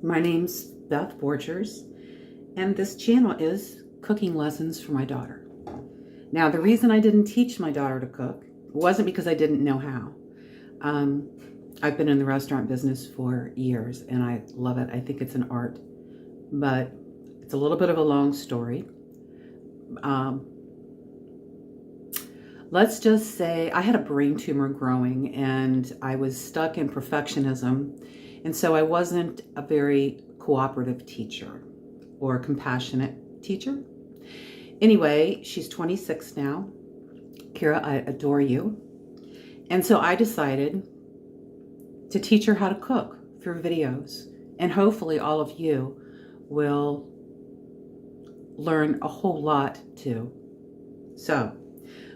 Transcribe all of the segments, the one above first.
My name's Beth Borchers, and this channel is Cooking Lessons for My Daughter. Now, the reason I didn't teach my daughter to cook wasn't because I didn't know how. I've been in the restaurant business for years, and I love it. I think it's an art, but it's a little bit of a long story. Let's just say I had a brain tumor growing, and I was stuck in perfectionism. And so I wasn't a very cooperative teacher or compassionate teacher. Anyway, she's 26 now. Kira, I adore you. And so I decided to teach her how to cook through videos. And hopefully all of you will learn a whole lot too. So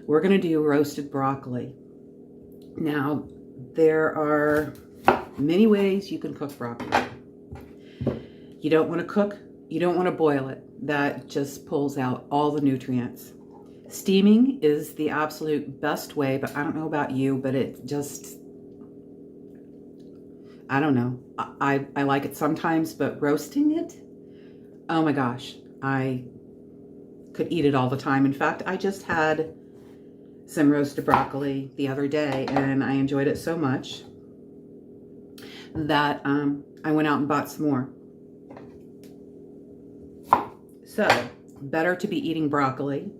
we're going to do roasted broccoli. Now, there are many ways you can cook broccoli. You don't want to boil it. That just pulls out all the nutrients. Steaming is the absolute best way, but I don't know about you, but it just, I don't know. I like it sometimes, but roasting it, oh my gosh, I could eat it all the time. In fact, I just had some roasted broccoli the other day, and I enjoyed it so much that I went out and bought some more. So, better to be eating broccoli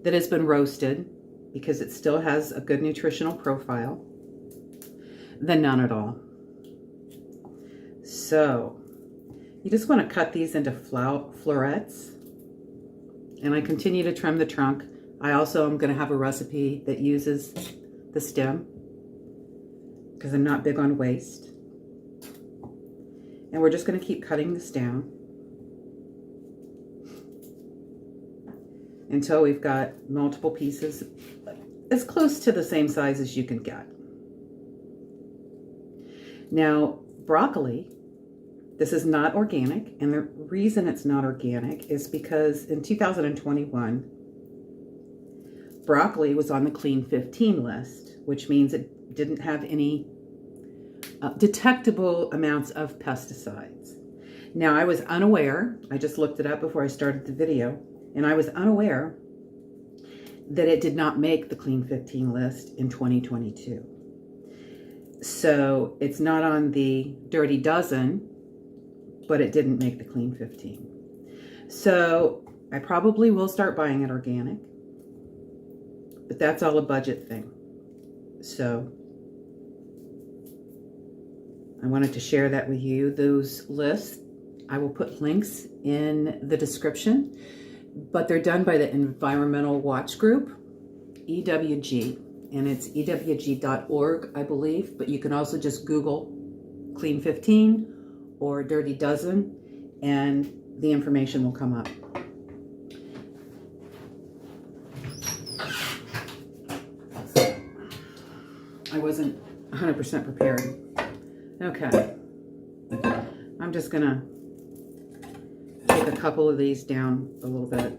that has been roasted because it still has a good nutritional profile than none at all. So, you just want to cut these into florets, and I continue to trim the trunk. I also am going to have a recipe that uses the stem because I'm not big on waste. And we're just going to keep cutting this down until we've got multiple pieces as close to the same size as you can get. Now, broccoli, this is not organic, and the reason it's not organic is because in 2021, broccoli was on the Clean 15 list, which means it didn't have any detectable amounts of pesticides. Now, I was unaware, I just looked it up before I started the video, and I was unaware that it did not make the Clean 15 list in 2022. So it's not on the Dirty Dozen, but it didn't make the Clean 15. So I probably will start buying it organic, but that's all a budget thing. So I wanted to share that with you. Those lists, I will put links in the description, but they're done by the Environmental Watch Group, EWG, and it's ewg.org, I believe, but you can also just Google Clean 15 or Dirty Dozen, and the information will come up. I wasn't 100% prepared. Okay, I'm just gonna take a couple of these down a little bit.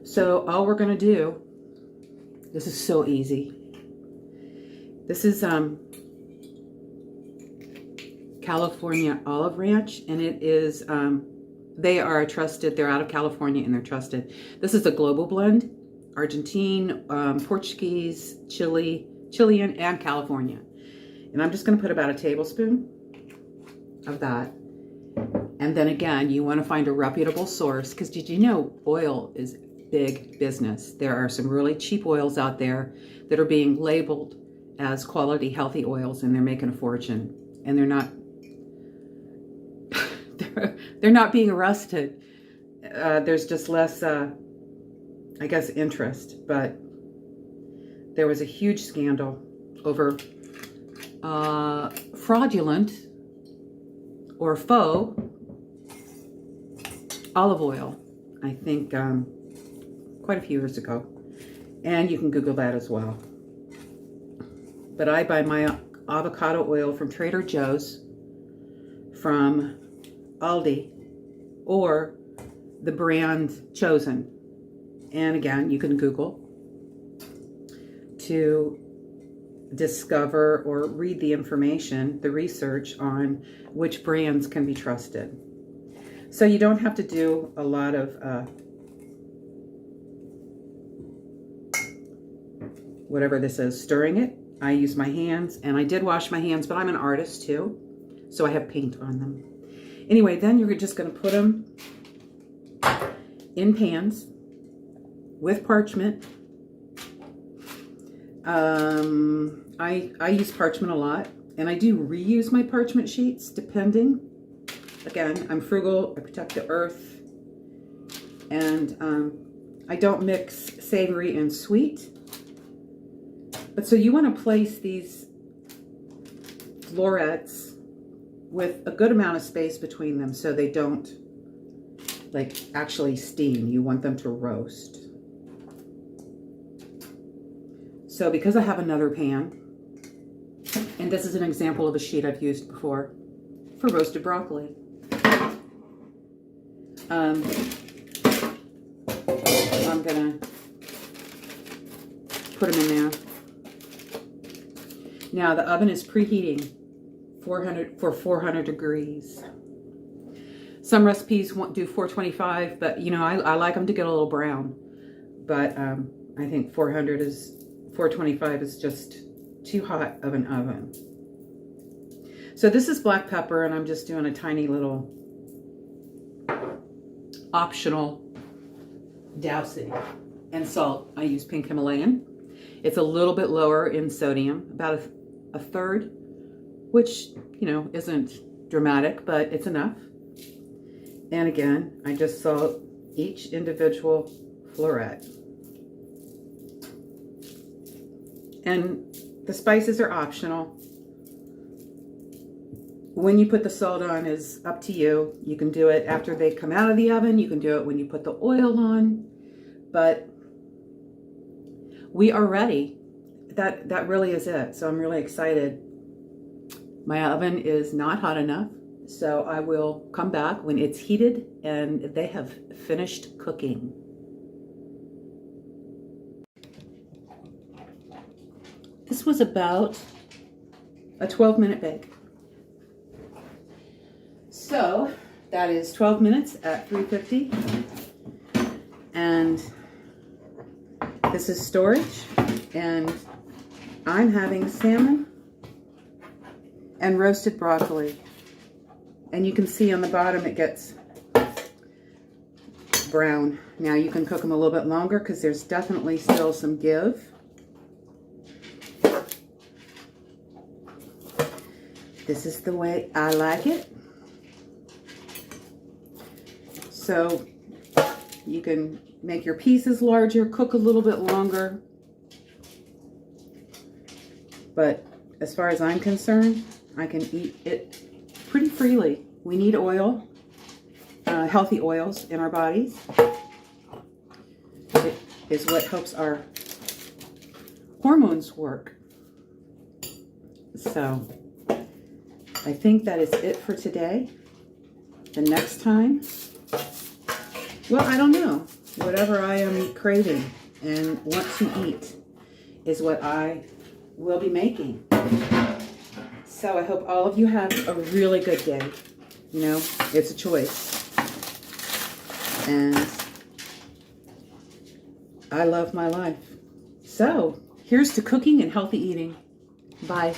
So all we're gonna do, this is so easy. This is California Olive Ranch, and it is, they are trusted, they're out of California and they're trusted. This is a global blend. Argentine, Portuguese, Chilean, and California. And I'm just going to put about a tablespoon of that. And then again, you want to find a reputable source, because did you know oil is big business? There are some really cheap oils out there that are being labeled as quality, healthy oils, and they're making a fortune. And they're not they're not being arrested. There's just less I guess interest, but there was a huge scandal over fraudulent or faux olive oil, I think quite a few years ago, and you can Google that as well. But I buy my avocado oil from Trader Joe's, from Aldi, or the brand Chosen. And again, you can Google to discover or read the information, the research on which brands can be trusted. So you don't have to do a lot of whatever this is, stirring it. I use my hands, and I did wash my hands, but I'm an artist too, so I have paint on them. Anyway, then you're just going to put them in pans with parchment. I use parchment a lot, and I do reuse my parchment sheets depending. Again, I'm frugal, I protect the earth, and I don't mix savory and sweet. But so you want to place these florets with a good amount of space between them so they don't like actually steam. You want them to roast. So because I have another pan, and this is an example of a sheet I've used before for roasted broccoli. I'm gonna put them in there. Now the oven is preheating 400 degrees. Some recipes do 425, but you know, I like them to get a little brown. But I think 425 is just too hot of an oven. So this is black pepper, and I'm just doing a tiny little optional dousing. And salt, I use pink Himalayan. It's a little bit lower in sodium, about a third, which, you know, isn't dramatic, but it's enough. And again, I just salt each individual floret. And the spices are optional. When you put the salt on is up to you. You can do it after they come out of the oven. You can do it when you put the oil on. But we are ready. That really is it. So I'm really excited. My oven is not hot enough, so I will come back when it's heated and they have finished cooking. This was about a 12-minute bake. So that is 12 minutes at 350. And this is storage. And I'm having salmon and roasted broccoli. And you can see on the bottom it gets brown. Now you can cook them a little bit longer because there's definitely still some give. This is the way I like it. So you can make your pieces larger, cook a little bit longer. But as far as I'm concerned, I can eat it pretty freely. We need oil, healthy oils in our bodies. It is what helps our hormones work. So I think that is it for today. The next time, well, I don't know. Whatever I am craving and want to eat is what I will be making. So I hope all of you have a really good day. You know, it's a choice. And I love my life. So here's to cooking and healthy eating. Bye.